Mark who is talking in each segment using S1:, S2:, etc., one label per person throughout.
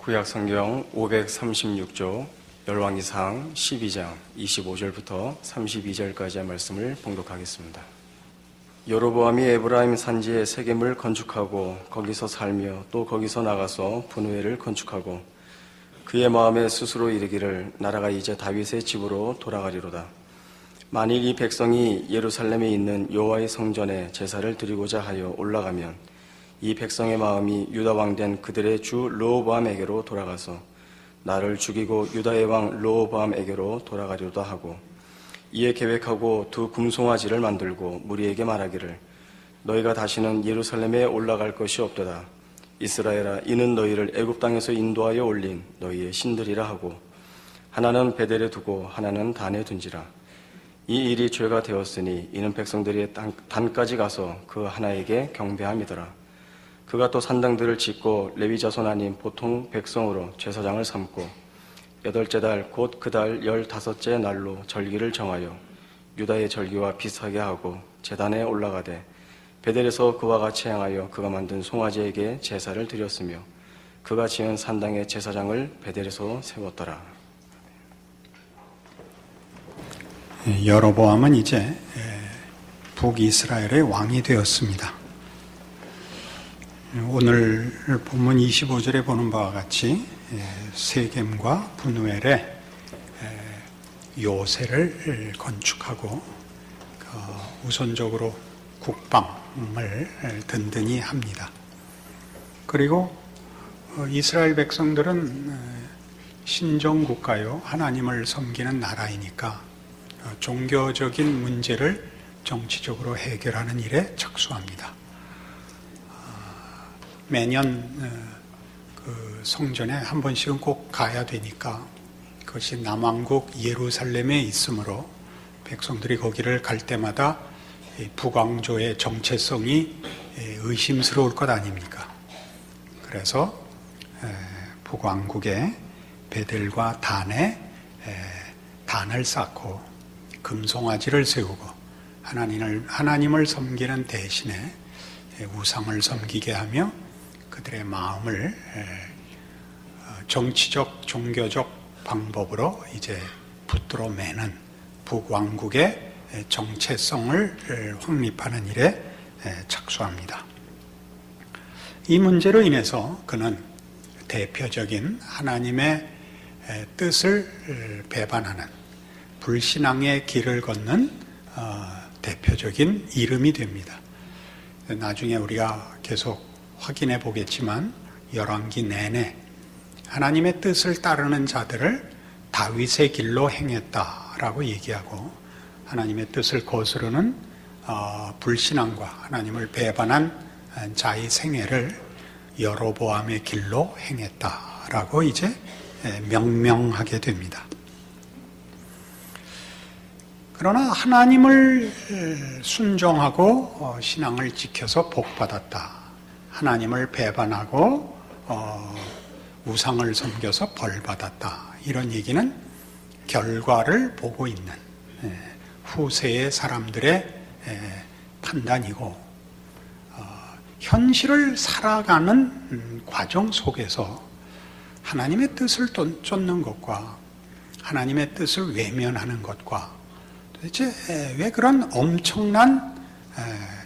S1: 구약성경 536조 열왕기상 12장 25절부터 32절까지의 말씀을 봉독하겠습니다. 여로보암이 에브라임 산지에 세겜을 건축하고 거기서 살며 또 거기서 나가서 분우엘을 건축하고 그의 마음에 스스로 이르기를 나라가 이제 다윗의 집으로 돌아가리로다. 만일 이 백성이 예루살렘에 있는 여호와의 성전에 제사를 드리고자 하여 올라가면 이 백성의 마음이 유다 왕된 그들의 주 르호보암에게로 돌아가서 나를 죽이고 유다의 왕 르호보암에게로 돌아가리로다 하고, 이에 계획하고 두 금송아지를 만들고 무리에게 말하기를 너희가 다시는 예루살렘에 올라갈 것이 없도다. 이스라엘아, 이는 너희를 애굽 땅에서 인도하여 올린 너희의 신들이라 하고, 하나는 베델에 두고 하나는 단에 둔지라. 이 일이 죄가 되었으니 이는 백성들이 단까지 가서 그 하나에게 경배함이더라. 그가 또 산당들을 짓고 레위 자손 아닌 보통 백성으로 제사장을 삼고 8째 달 곧 그 달 15째 날로 절기를 정하여 유다의 절기와 비슷하게 하고 제단에 올라가되 베델에서 그와 같이 행하여 그가 만든 송아지에게 제사를 드렸으며 그가 지은 산당의 제사장을 베델에서 세웠더라.
S2: 여로보암은 이제 북이스라엘의 왕이 되었습니다. 오늘 본문 25절에 보는 바와 같이 세겜과 분우엘에 요새를 건축하고 우선적으로 국방을 든든히 합니다. 그리고 이스라엘 백성들은 신정국가요, 하나님을 섬기는 나라이니까 종교적인 문제를 정치적으로 해결하는 일에 착수합니다. 매년 그 성전에 한 번씩은 꼭 가야 되니까 그것이 남왕국 예루살렘에 있으므로 백성들이 거기를 갈 때마다 북왕조의 정체성이 의심스러울 것 아닙니까? 그래서 북왕국의 베델과 단에 단을 쌓고 금송아지를 세우고 하나님을 섬기는 대신에 우상을 섬기게 하며 그들의 마음을 정치적, 종교적 방법으로 이제 붙들어 매는 북왕국의 정체성을 확립하는 일에 착수합니다. 이 문제로 인해서 그는 대표적인 하나님의 뜻을 배반하는 불신앙의 길을 걷는 대표적인 이름이 됩니다. 나중에 우리가 계속 확인해 보겠지만 열왕기 내내 하나님의 뜻을 따르는 자들을 다윗의 길로 행했다라고 얘기하고, 하나님의 뜻을 거스르는 불신앙과 하나님을 배반한 자의 생애를 여로보암의 길로 행했다라고 이제 명명하게 됩니다. 그러나 하나님을 순종하고 신앙을 지켜서 복받았다, 하나님을 배반하고 우상을 섬겨서 벌받았다, 이런 얘기는 결과를 보고 있는 후세의 사람들의 판단이고, 현실을 살아가는 과정 속에서 하나님의 뜻을 쫓는 것과 하나님의 뜻을 외면하는 것과 도대체 왜 그런 엄청난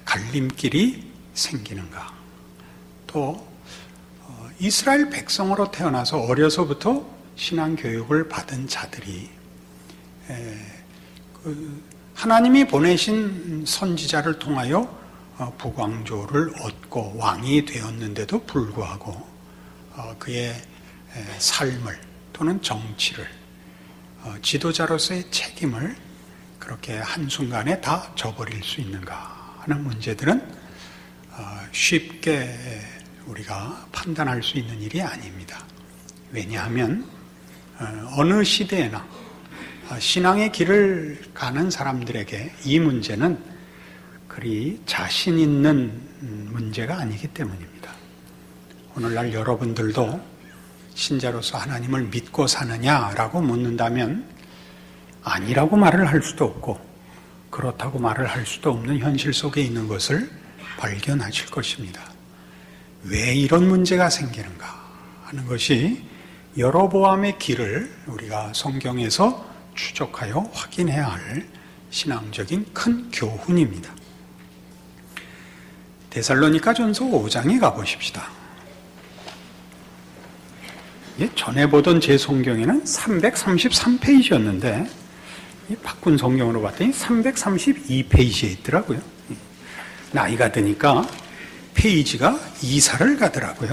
S2: 갈림길이 생기는가? 또 이스라엘 백성으로 태어나서 어려서부터 신앙 교육을 받은 자들이 하나님이 보내신 선지자를 통하여 북왕조를 얻고 왕이 되었는데도 불구하고 그의 삶을 또는 정치를, 지도자로서의 책임을 그렇게 한순간에 다 저버릴 수 있는가 하는 문제들은 쉽게 우리가 판단할 수 있는 일이 아닙니다. 왜냐하면 어느 시대에나 신앙의 길을 가는 사람들에게 이 문제는 그리 자신 있는 문제가 아니기 때문입니다. 오늘날 여러분들도 신자로서 하나님을 믿고 사느냐라고 묻는다면 아니라고 말을 할 수도 없고 그렇다고 말을 할 수도 없는 현실 속에 있는 것을 발견하실 것입니다. 왜 이런 문제가 생기는가 하는 것이 여로보암의 길을 우리가 성경에서 추적하여 확인해야 할 신앙적인 큰 교훈입니다. 데살로니가전서 5장에 가보십시다. 전에 보던 제 성경에는 333페이지였는데 바꾼 성경으로 봤더니 332페이지에 있더라고요. 나이가 드니까 페이지가 이사를 가더라고요.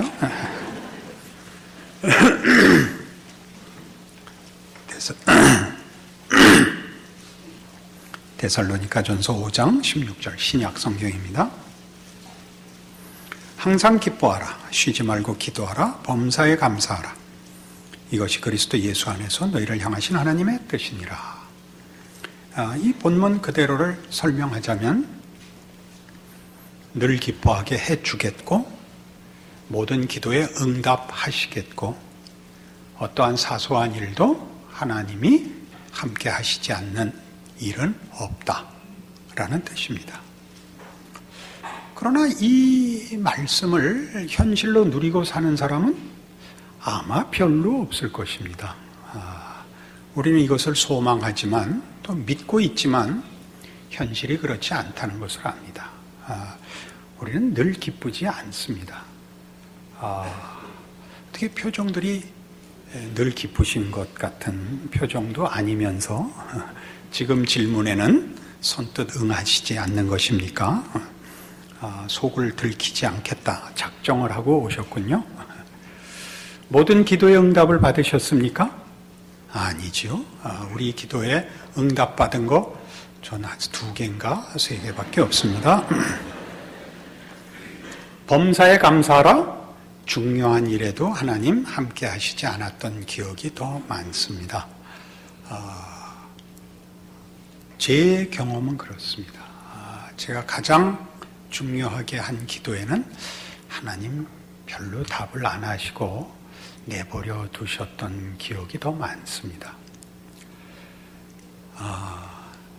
S2: 데살로니가전서 5장 16절 신약 성경입니다. 항상 기뻐하라, 쉬지 말고 기도하라, 범사에 감사하라. 이것이 그리스도 예수 안에서 너희를 향하신 하나님의 뜻이니라. 이 본문 그대로를 설명하자면 늘 기뻐하게 해주겠고 모든 기도에 응답하시겠고 어떠한 사소한 일도 하나님이 함께 하시지 않는 일은 없다라는 뜻입니다. 그러나 이 말씀을 현실로 누리고 사는 사람은 아마 별로 없을 것입니다. 우리는 이것을 소망하지만 또 믿고 있지만 현실이 그렇지 않다는 것을 압니다. 우리는 늘 기쁘지 않습니다. 어떻게 표정들이 늘 기쁘신 것 같은 표정도 아니면서 지금 질문에는 선뜻 응하시지 않는 것입니까? 속을 들키지 않겠다 작정을 하고 오셨군요. 모든 기도의 응답을 받으셨습니까? 아니죠. 우리 기도에 응답받은 거 전 아직 2개인가 3개밖에 없습니다. 범사에 감사하라. 중요한 일에도 하나님 함께 하시지 않았던 기억이 더 많습니다. 제 경험은 그렇습니다. 제가 가장 중요하게 한 기도에는 하나님 별로 답을 안 하시고 내버려 두셨던 기억이 더 많습니다.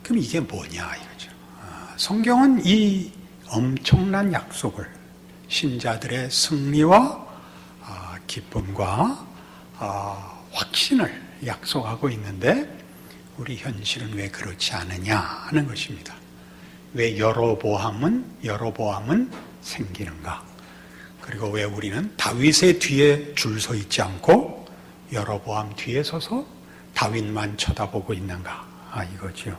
S2: 그럼 이게 뭐냐 이거죠. 성경은 이 엄청난 약속을 신자들의 승리와 기쁨과 확신을 약속하고 있는데 우리 현실은 왜 그렇지 않느냐 하는 것입니다. 왜 여로보암은 생기는가? 그리고 왜 우리는 다윗의 뒤에 줄 서 있지 않고 여로보암 뒤에 서서 다윗만 쳐다보고 있는가? 이거죠.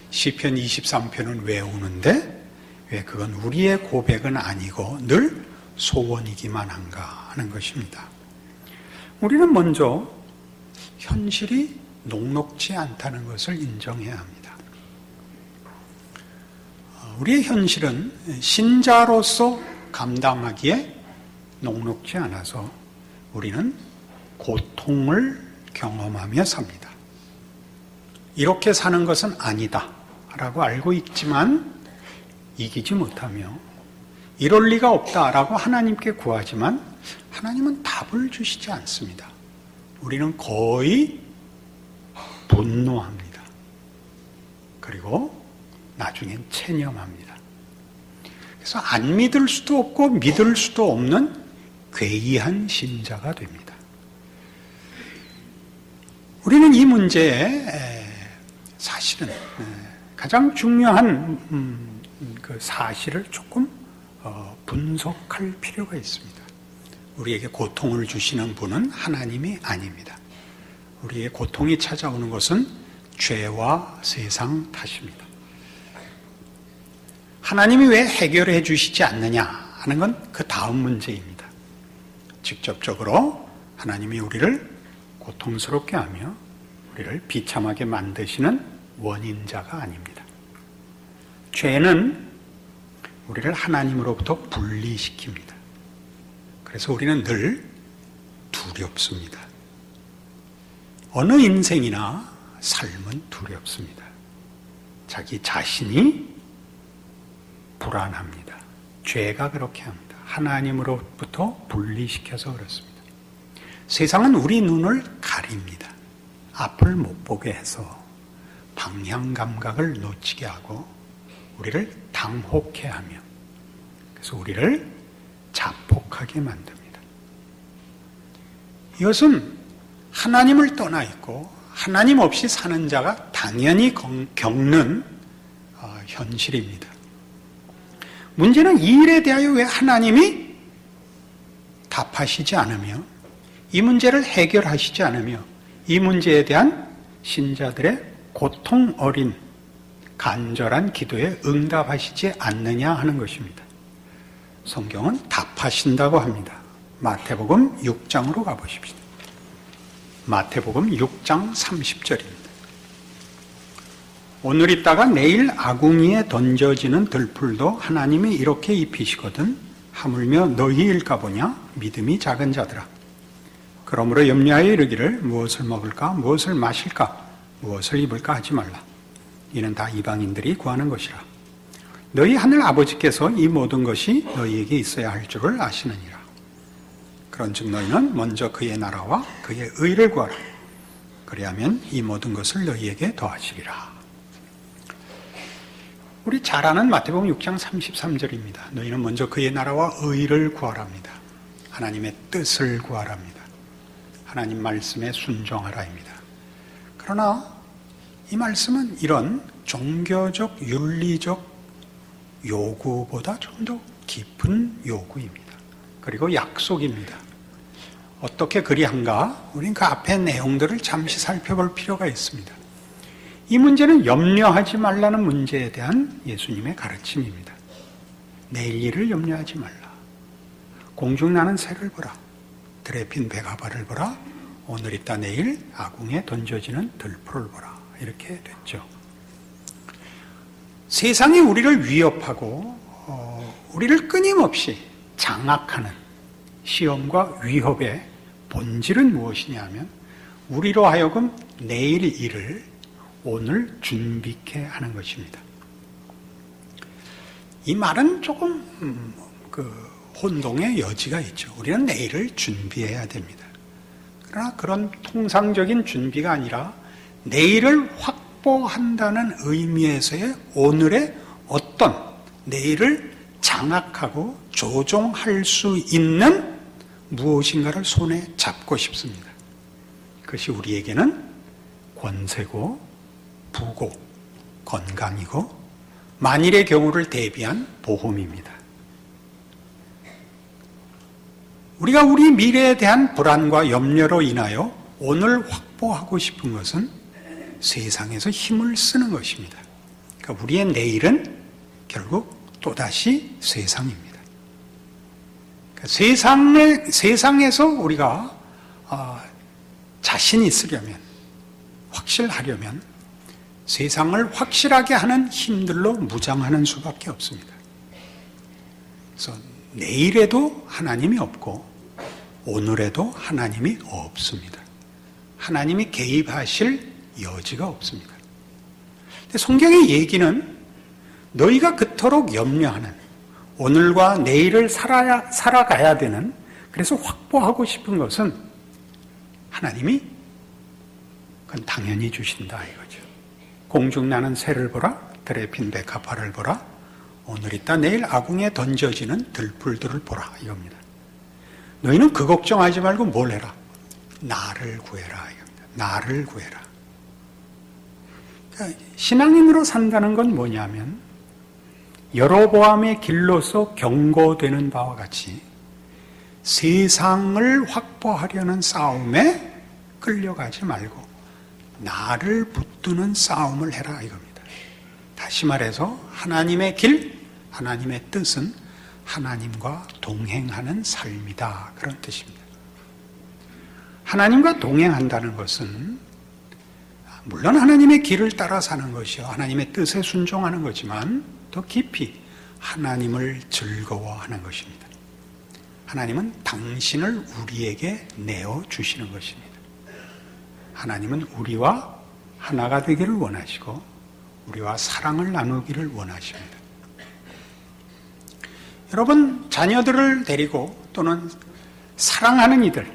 S2: 시편 23편은 왜 우는데 왜 그건 우리의 고백은 아니고 늘 소원이기만 한가 하는 것입니다. 우리는 먼저 현실이 녹록지 않다는 것을 인정해야 합니다. 우리의 현실은 신자로서 감당하기에 녹록지 않아서 우리는 고통을 경험하며 삽니다. 이렇게 사는 것은 아니다 라고 알고 있지만 이기지 못하며 이럴 리가 없다라고 하나님께 구하지만 하나님은 답을 주시지 않습니다. 우리는 거의 분노합니다. 그리고 나중엔 체념합니다. 그래서 안 믿을 수도 없고 믿을 수도 없는 괴이한 신자가 됩니다. 우리는 이 문제에 사실은 가장 중요한 그 사실을 조금 분석할 필요가 있습니다. 우리에게 고통을 주시는 분은 하나님이 아닙니다. 우리의 고통이 찾아오는 것은 죄와 세상 탓입니다. 하나님이 왜 해결해 주시지 않느냐 하는 건 그 다음 문제입니다. 직접적으로 하나님이 우리를 고통스럽게 하며 우리를 비참하게 만드시는 원인자가 아닙니다. 죄는 우리를 하나님으로부터 분리시킵니다. 그래서 우리는 늘 두렵습니다. 어느 인생이나 삶은 두렵습니다. 자기 자신이 불안합니다. 죄가 그렇게 합니다. 하나님으로부터 분리시켜서 그렇습니다. 세상은 우리 눈을 가립니다. 앞을 못 보게 해서 방향 감각을 놓치게 하고 우리를 당혹해 하며 그래서 우리를 자폭하게 만듭니다. 이것은 하나님을 떠나 있고 하나님 없이 사는 자가 당연히 겪는 현실입니다. 문제는 이 일에 대하여 왜 하나님이 답하시지 않으며 이 문제를 해결하시지 않으며 이 문제에 대한 신자들의 고통 어린 간절한 기도에 응답하시지 않느냐 하는 것입니다. 성경은 답하신다고 합니다. 마태복음 6장으로 가보십시오. 마태복음 6장 30절입니다. 오늘 있다가 내일 아궁이에 던져지는 들풀도 하나님이 이렇게 입히시거든 하물며 너희일까 보냐 믿음이 작은 자들아. 그러므로 염려하여 이르기를 무엇을 먹을까 무엇을 마실까 무엇을 입을까 하지 말라. 이는 다 이방인들이 구하는 것이라. 너희 하늘 아버지께서 이 모든 것이 너희에게 있어야 할 줄을 아시느니라. 그런즉 너희는 먼저 그의 나라와 그의 의를 구하라. 그리하면 이 모든 것을 너희에게 더하시리라. 우리 잘 아는 마태복음 6장 33절입니다. 너희는 먼저 그의 나라와 의를 구하랍니다. 하나님의 뜻을 구하랍니다. 하나님 말씀에 순종하라입니다. 그러나 이 말씀은 이런 종교적 윤리적 요구보다 좀 더 깊은 요구입니다. 그리고 약속입니다. 어떻게 그리한가? 우린 그 앞에 내용들을 잠시 살펴볼 필요가 있습니다. 이 문제는 염려하지 말라는 문제에 대한 예수님의 가르침입니다. 내일 일을 염려하지 말라. 공중나는 새를 보라. 들에 핀 백합화를 보라. 오늘 있다 내일 아궁에 던져지는 들풀을 보라. 이렇게 됐죠. 세상이 우리를 위협하고 우리를 끊임없이 장악하는 시험과 위협의 본질은 무엇이냐 하면 우리로 하여금 내일 일을 오늘 준비케 하는 것입니다. 이 말은 조금 혼동의 여지가 있죠. 우리는 내일을 준비해야 됩니다. 그러나 그런 통상적인 준비가 아니라 내일을 확보한다는 의미에서의 오늘의 어떤 내일을 장악하고 조종할 수 있는 무엇인가를 손에 잡고 싶습니다. 그것이 우리에게는 권세고 부고 건강이고 만일의 경우를 대비한 보험입니다. 우리가 우리 미래에 대한 불안과 염려로 인하여 오늘 확보하고 싶은 것은 세상에서 힘을 쓰는 것입니다. 그러니까 우리의 내일은 결국 또다시 세상입니다. 그러니까 세상에서 우리가 자신 있으려면, 확실하려면 세상을 확실하게 하는 힘들로 무장하는 수밖에 없습니다. 그래서 내일에도 하나님이 없고 오늘에도 하나님이 없습니다. 하나님이 개입하실 여지가 없습니다. 근데 성경의 얘기는 너희가 그토록 염려하는 오늘과 내일을 살아가야 되는, 그래서 확보하고 싶은 것은 하나님이 그건 당연히 주신다 이거죠. 공중나는 새를 보라, 들에 핀 백합화를 보라, 오늘 있다 내일 아궁에 던져지는 들풀들을 보라 이겁니다. 너희는 그 걱정하지 말고 뭘 해라? 나를 구해라 이겁니다. 나를 구해라. 그러니까 신앙인으로 산다는 건 뭐냐면 여로보암의 길로서 경고되는 바와 같이 세상을 확보하려는 싸움에 끌려가지 말고 나를 붙드는 싸움을 해라 이겁니다. 다시 말해서 하나님의 길, 하나님의 뜻은 하나님과 동행하는 삶이다 그런 뜻입니다. 하나님과 동행한다는 것은 물론 하나님의 길을 따라 사는 것이요 하나님의 뜻에 순종하는 거지만 더 깊이 하나님을 즐거워하는 것입니다. 하나님은 당신을 우리에게 내어주시는 것입니다. 하나님은 우리와 하나가 되기를 원하시고 우리와 사랑을 나누기를 원하십니다. 여러분, 자녀들을 데리고 또는 사랑하는 이들,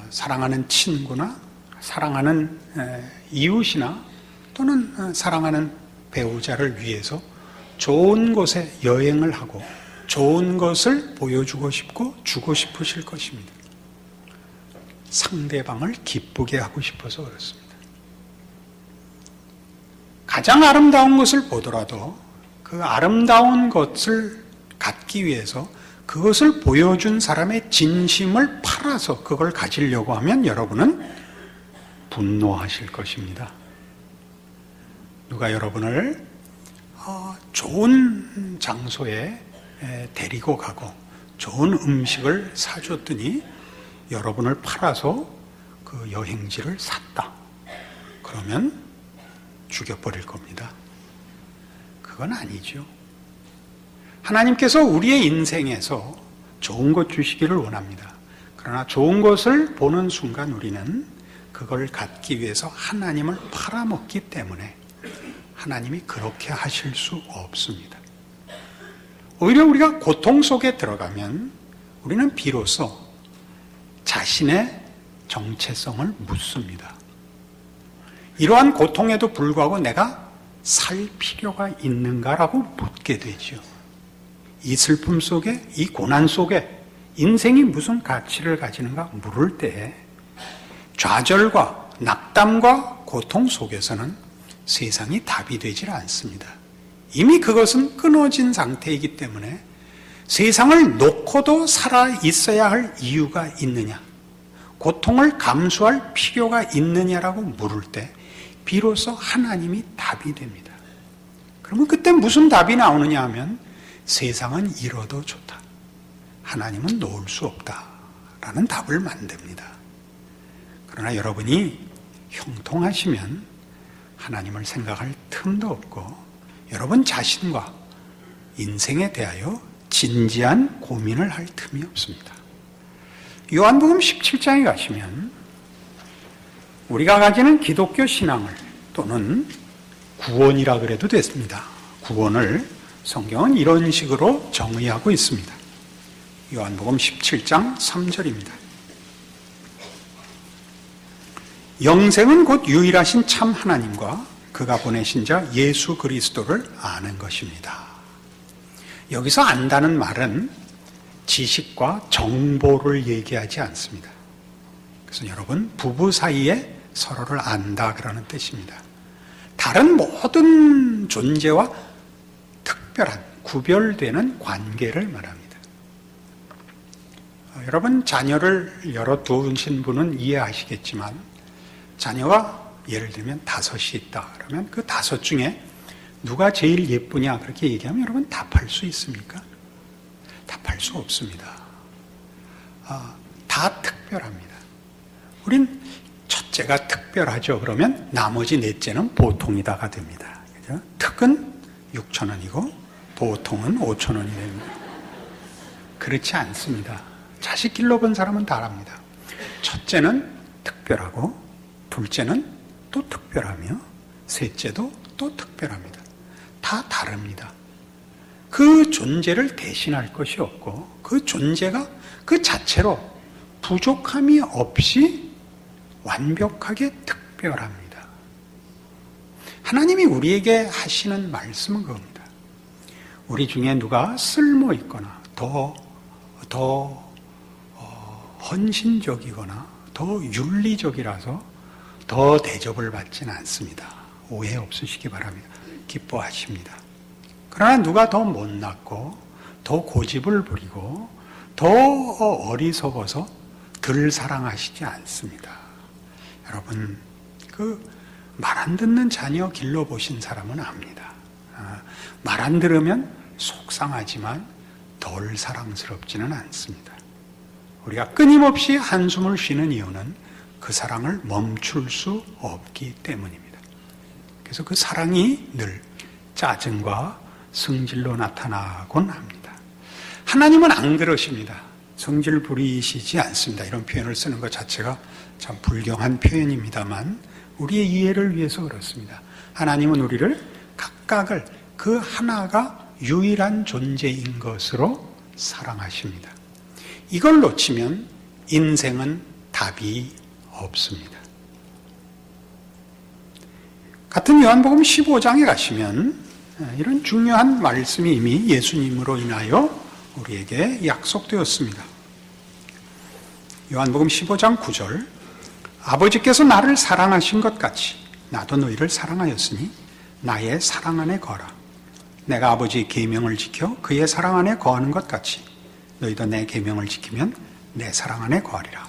S2: 사랑하는 친구나 사랑하는 이웃이나 또는 사랑하는 배우자를 위해서 좋은 곳에 여행을 하고 좋은 것을 보여주고 싶고 주고 싶으실 것입니다. 상대방을 기쁘게 하고 싶어서 그렇습니다. 가장 아름다운 것을 보더라도 그 아름다운 것을 갖기 위해서 그것을 보여준 사람의 진심을 팔아서 그걸 가지려고 하면 여러분은 분노하실 것입니다. 누가 여러분을 좋은 장소에 데리고 가고 좋은 음식을 사줬더니 여러분을 팔아서 그 여행지를 샀다. 그러면 죽여버릴 겁니다. 그건 아니죠. 하나님께서 우리의 인생에서 좋은 것 주시기를 원합니다. 그러나 좋은 것을 보는 순간 우리는 그걸 갖기 위해서 하나님을 팔아먹기 때문에 하나님이 그렇게 하실 수 없습니다. 오히려 우리가 고통 속에 들어가면 우리는 비로소 자신의 정체성을 묻습니다. 이러한 고통에도 불구하고 내가 살 필요가 있는가라고 묻게 되죠. 이 슬픔 속에, 이 고난 속에 인생이 무슨 가치를 가지는가 물을 때 좌절과 낙담과 고통 속에서는 세상이 답이 되질 않습니다. 이미 그것은 끊어진 상태이기 때문에 세상을 놓고도 살아 있어야 할 이유가 있느냐, 고통을 감수할 필요가 있느냐라고 물을 때 비로소 하나님이 답이 됩니다. 그러면 그때 무슨 답이 나오느냐 하면 세상은 이뤄도 좋다, 하나님은 놓을 수 없다라는 답을 만듭니다. 그러나 여러분이 형통하시면 하나님을 생각할 틈도 없고 여러분 자신과 인생에 대하여 진지한 고민을 할 틈이 없습니다. 요한복음 17장에 가시면 우리가 가지는 기독교 신앙을 또는 구원이라 그래도 됐습니다. 구원을 성경은 이런 식으로 정의하고 있습니다. 요한복음 17장 3절입니다. 영생은 곧 유일하신 참 하나님과 그가 보내신 자 예수 그리스도를 아는 것입니다. 여기서 안다는 말은 지식과 정보를 얘기하지 않습니다. 그래서 여러분, 부부 사이에 서로를 안다 그러는 뜻입니다. 다른 모든 존재와 특별한 구별되는 관계를 말합니다. 여러분, 자녀를 여러 두신 분은 이해하시겠지만 자녀가 예를 들면 5이 있다 그러면 그 5 중에 누가 제일 예쁘냐 그렇게 얘기하면 여러분 답할 수 있습니까? 답할 수 없습니다. 다 특별합니다. 우린 첫째가 특별하죠. 그러면 나머지 넷째는 보통이다가 됩니다. 그죠? 특은 6,000원이고 보통은 5,000원이 됩니다. 그렇지 않습니다. 자식 길러본 사람은 다 압니다. 첫째는 특별하고 둘째는 또 특별하며 셋째도 또 특별합니다. 다 다릅니다. 그 존재를 대신할 것이 없고 그 존재가 그 자체로 부족함이 없이 완벽하게 특별합니다. 하나님이 우리에게 하시는 말씀은 그겁니다. 우리 중에 누가 쓸모 있거나 더 헌신적이거나 더 윤리적이라서 더 대접을 받지는 않습니다. 오해 없으시기 바랍니다. 기뻐하십니다. 그러나 누가 더 못났고 더 고집을 부리고 더 어리석어서 덜 사랑하시지 않습니다. 여러분, 그 말 안 듣는 자녀 길러보신 사람은 압니다. 말 안 들으면 속상하지만 덜 사랑스럽지는 않습니다. 우리가 끊임없이 한숨을 쉬는 이유는 그 사랑을 멈출 수 없기 때문입니다. 그래서 그 사랑이 늘 짜증과 성질로 나타나곤 합니다. 하나님은 안 그러십니다. 성질 부리시지 않습니다. 이런 표현을 쓰는 것 자체가 참 불경한 표현입니다만 우리의 이해를 위해서 그렇습니다. 하나님은 우리를 각각을 그 하나가 유일한 존재인 것으로 사랑하십니다. 이걸 놓치면 인생은 답이 없습니다. 같은 요한복음 15장에 가시면 이런 중요한 말씀이 이미 예수님으로 인하여 우리에게 약속되었습니다. 요한복음 15장 9절, 아버지께서 나를 사랑하신 것 같이 나도 너희를 사랑하였으니 나의 사랑 안에 거하라. 내가 아버지의 계명을 지켜 그의 사랑 안에 거하는 것 같이 너희도 내 계명을 지키면 내 사랑 안에 거하리라.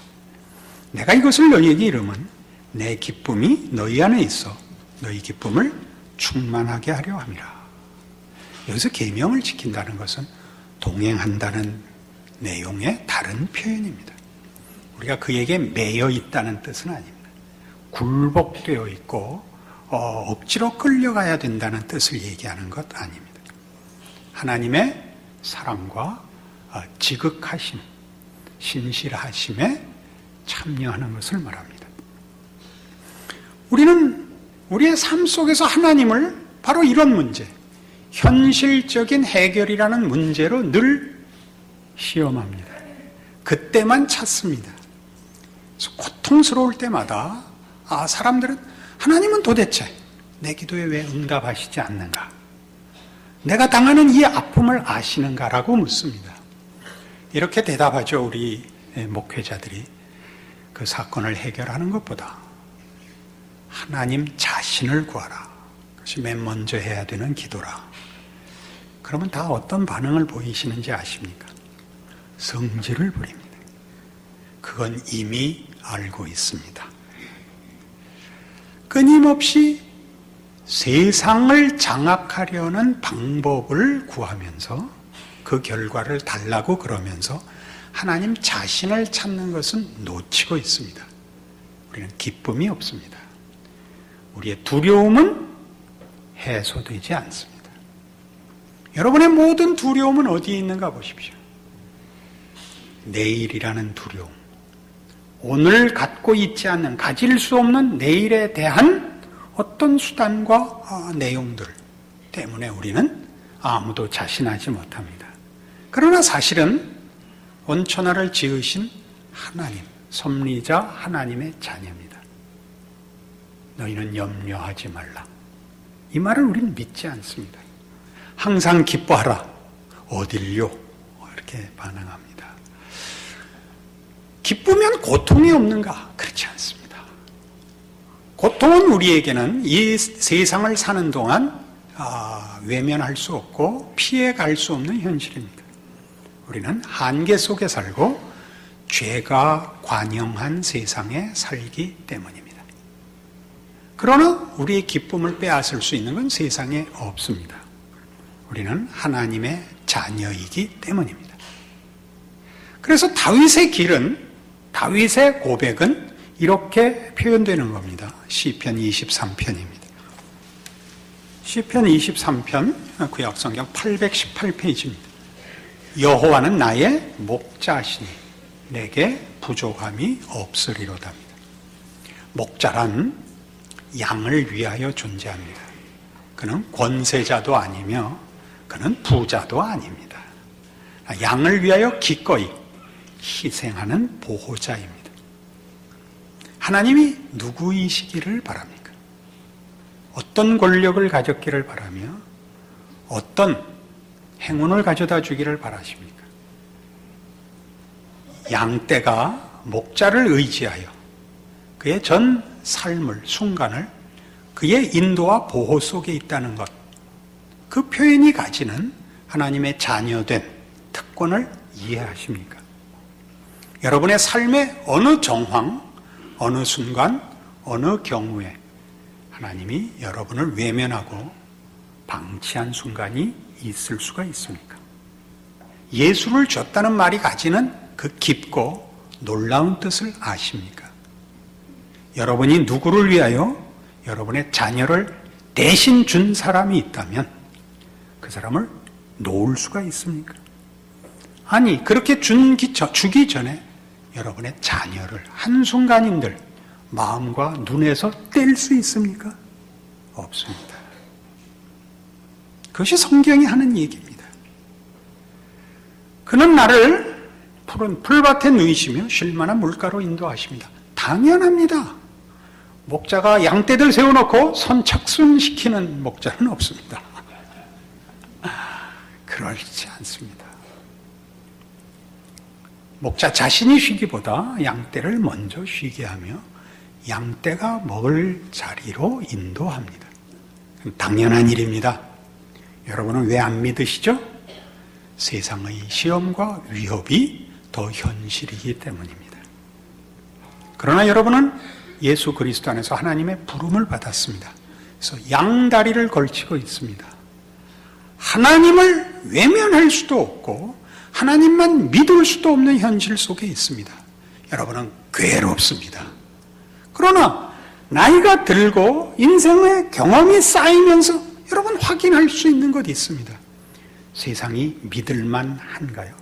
S2: 내가 이것을 너희에게 이름은 내 기쁨이 너희 안에 있어 너희 기쁨을 충만하게 하려 함이라. 여기서 계명을 지킨다는 것은 동행한다는 내용의 다른 표현입니다. 우리가 그에게 매여 있다는 뜻은 아닙니다. 굴복되어 있고 억지로 끌려가야 된다는 뜻을 얘기하는 것 아닙니다. 하나님의 사랑과 지극하심, 신실하심에 참여하는 것을 말합니다. 우리는 우리의 삶 속에서 하나님을 바로 이런 문제, 현실적인 해결이라는 문제로 늘 시험합니다. 그때만 찾습니다. 그래서 고통스러울 때마다 사람들은 하나님은 도대체 내 기도에 왜 응답하시지 않는가? 내가 당하는 이 아픔을 아시는가라고 묻습니다. 이렇게 대답하죠. 우리 목회자들이 그 사건을 해결하는 것보다 하나님 자신을 구하라. 그것이 맨 먼저 해야 되는 기도라. 그러면 다 어떤 반응을 보이시는지 아십니까? 성질을 부립니다. 그건 이미 알고 있습니다. 끊임없이 세상을 장악하려는 방법을 구하면서 그 결과를 달라고 그러면서 하나님 자신을 찾는 것은 놓치고 있습니다. 우리는 기쁨이 없습니다. 우리의 두려움은 해소되지 않습니다. 여러분의 모든 두려움은 어디에 있는가 보십시오. 내일이라는 두려움, 오늘 갖고 있지 않는, 가질 수 없는 내일에 대한 어떤 수단과 내용들 때문에 우리는 아무도 자신하지 못합니다. 그러나 사실은 온천하를 지으신 하나님, 섭리자 하나님의 자녀입니다. 너희는 염려하지 말라. 이 말을 우리는 믿지 않습니다. 항상 기뻐하라. 어딜요? 이렇게 반응합니다. 기쁘면 고통이 없는가? 그렇지 않습니다. 고통은 우리에게는 이 세상을 사는 동안 외면할 수 없고 피해갈 수 없는 현실입니다. 우리는 한계 속에 살고 죄가 관영한 세상에 살기 때문입니다. 그러나 우리의 기쁨을 빼앗을 수 있는 건 세상에 없습니다. 우리는 하나님의 자녀이기 때문입니다. 그래서 다윗의 길은, 다윗의 고백은 이렇게 표현되는 겁니다. 시편 23편입니다. 시편 23편 구약성경 818페이지입니다. 여호와는 나의 목자시니 내게 부족함이 없으리로답니다. 목자란 양을 위하여 존재합니다. 그는 권세자도 아니며 그는 부자도 아닙니다. 양을 위하여 기꺼이 희생하는 보호자입니다. 하나님이 누구이시기를 바랍니까? 어떤 권력을 가졌기를 바라며 어떤 행운을 가져다 주기를 바라십니까? 양떼가 목자를 의지하여 그의 전 삶을, 순간을 그의 인도와 보호 속에 있다는 것, 그 표현이 가지는 하나님의 자녀된 특권을 이해하십니까? 여러분의 삶의 어느 정황, 어느 순간, 어느 경우에 하나님이 여러분을 외면하고 방치한 순간이 있을 수가 있습니까? 예수를 줬다는 말이 가지는 그 깊고 놀라운 뜻을 아십니까? 여러분이 누구를 위하여 여러분의 자녀를 대신 준 사람이 있다면 그 사람을 놓을 수가 있습니까? 아니, 그렇게 주기 전에 여러분의 자녀를 한순간인들 마음과 눈에서 뗄 수 있습니까? 없습니다. 그것이 성경이 하는 얘기입니다. 그는 나를 푸른 풀밭에 누이시며 쉴만한 물가로 인도하십니다. 당연합니다. 목자가 양떼들 세워놓고 선착순시키는 목자는 없습니다. 그렇지 않습니다. 목자 자신이 쉬기보다 양떼를 먼저 쉬게 하며 양떼가 먹을 자리로 인도합니다. 당연한 일입니다. 여러분은 왜 안 믿으시죠? 세상의 시험과 위협이 더 현실이기 때문입니다. 그러나 여러분은 예수 그리스도 안에서 하나님의 부름을 받았습니다. 그래서 양다리를 걸치고 있습니다. 하나님을 외면할 수도 없고 하나님만 믿을 수도 없는 현실 속에 있습니다. 여러분은 괴롭습니다. 그러나 나이가 들고 인생의 경험이 쌓이면서 여러분 확인할 수 있는 것 있습니다. 세상이 믿을만 한가요?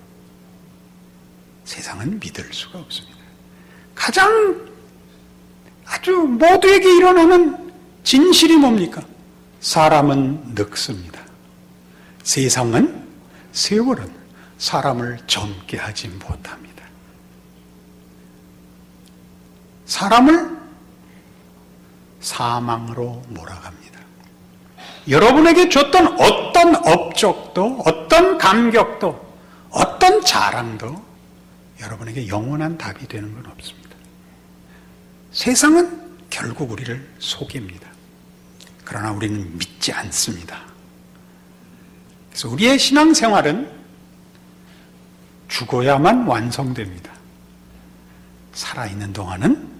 S2: 세상은 믿을 수가 없습니다. 가장 아주 모두에게 일어나는 진실이 뭡니까? 사람은 늙습니다. 세상은, 세월은 사람을 젊게 하지 못합니다. 사람을 사망으로 몰아갑니다. 여러분에게 줬던 어떤 업적도, 어떤 감격도, 어떤 자랑도 여러분에게 영원한 답이 되는 건 없습니다. 세상은 결국 우리를 속입니다. 그러나 우리는 믿지 않습니다. 그래서 우리의 신앙생활은 죽어야만 완성됩니다. 살아있는 동안은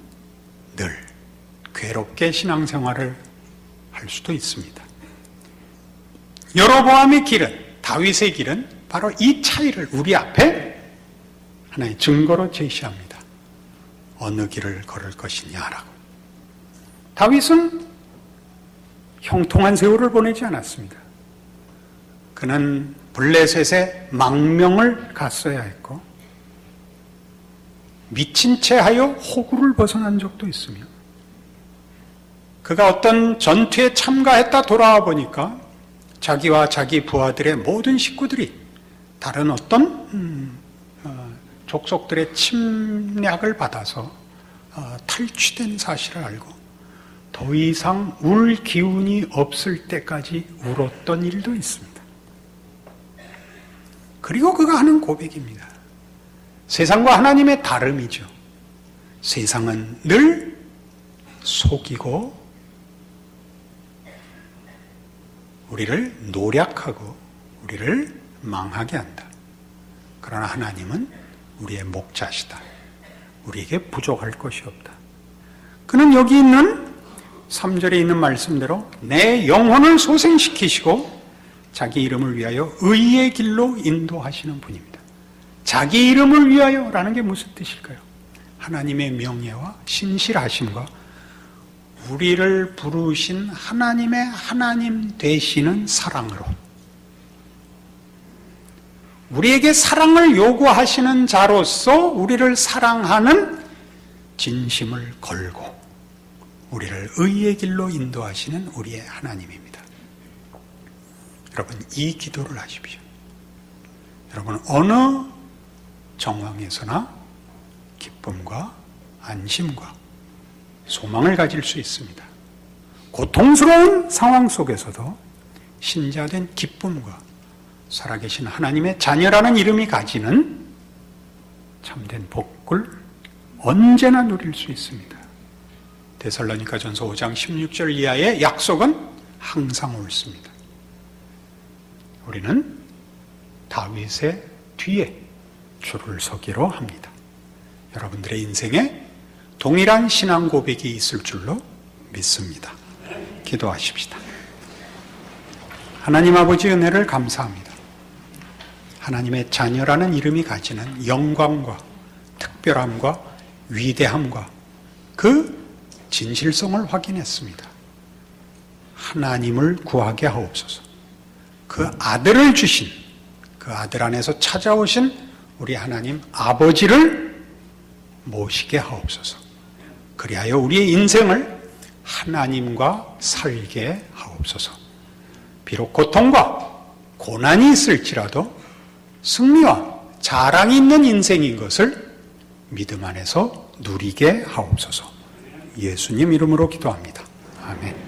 S2: 늘 괴롭게 신앙생활을 할 수도 있습니다. 여로보암의 길은, 다윗의 길은 바로 이 차이를 우리 앞에 하나의 증거로 제시합니다. 어느 길을 걸을 것이냐라고. 다윗은 형통한 세월을 보내지 않았습니다. 그는 블레셋의 망명을 갔어야 했고 미친 채 하여 호구를 벗어난 적도 있으며 그가 어떤 전투에 참가했다 돌아와 보니까 자기와 자기 부하들의 모든 식구들이 다른 어떤 족속들의 침략을 받아서 탈취된 사실을 알고 더 이상 울 기운이 없을 때까지 울었던 일도 있습니다. 그리고 그가 하는 고백입니다. 세상과 하나님의 다름이죠. 세상은 늘 속이고 우리를 노략하고 우리를 망하게 한다. 그러나 하나님은 우리의 목자시다. 우리에게 부족할 것이 없다. 그는 여기 있는 3절에 있는 말씀대로 내 영혼을 소생시키시고 자기 이름을 위하여 의의 길로 인도하시는 분입니다. 자기 이름을 위하여라는 게 무슨 뜻일까요? 하나님의 명예와 신실하심과 우리를 부르신 하나님의 하나님 되시는 사랑으로 우리에게 사랑을 요구하시는 자로서 우리를 사랑하는 진심을 걸고 우리를 의의 길로 인도하시는 우리의 하나님입니다. 여러분, 이 기도를 하십시오. 여러분, 어느 정황에서나 기쁨과 안심과 소망을 가질 수 있습니다. 고통스러운 상황 속에서도 신자된 기쁨과 살아계신 하나님의 자녀라는 이름이 가지는 참된 복을 언제나 누릴 수 있습니다. 데살로니가전서 5장 16절 이하의 약속은 항상 옳습니다. 우리는 다윗의 뒤에 줄을 서기로 합니다. 여러분들의 인생에 동일한 신앙 고백이 있을 줄로 믿습니다. 기도하십시다. 하나님 아버지 은혜를 감사합니다. 하나님의 자녀라는 이름이 가지는 영광과 특별함과 위대함과 그 진실성을 확인했습니다. 하나님을 구하게 하옵소서. 그 아들을 주신, 그 아들 안에서 찾아오신 우리 하나님 아버지를 모시게 하옵소서. 그리하여 우리의 인생을 하나님과 살게 하옵소서. 비록 고통과 고난이 있을지라도 승리와 자랑이 있는 인생인 것을 믿음 안에서 누리게 하옵소서. 예수님 이름으로 기도합니다. 아멘.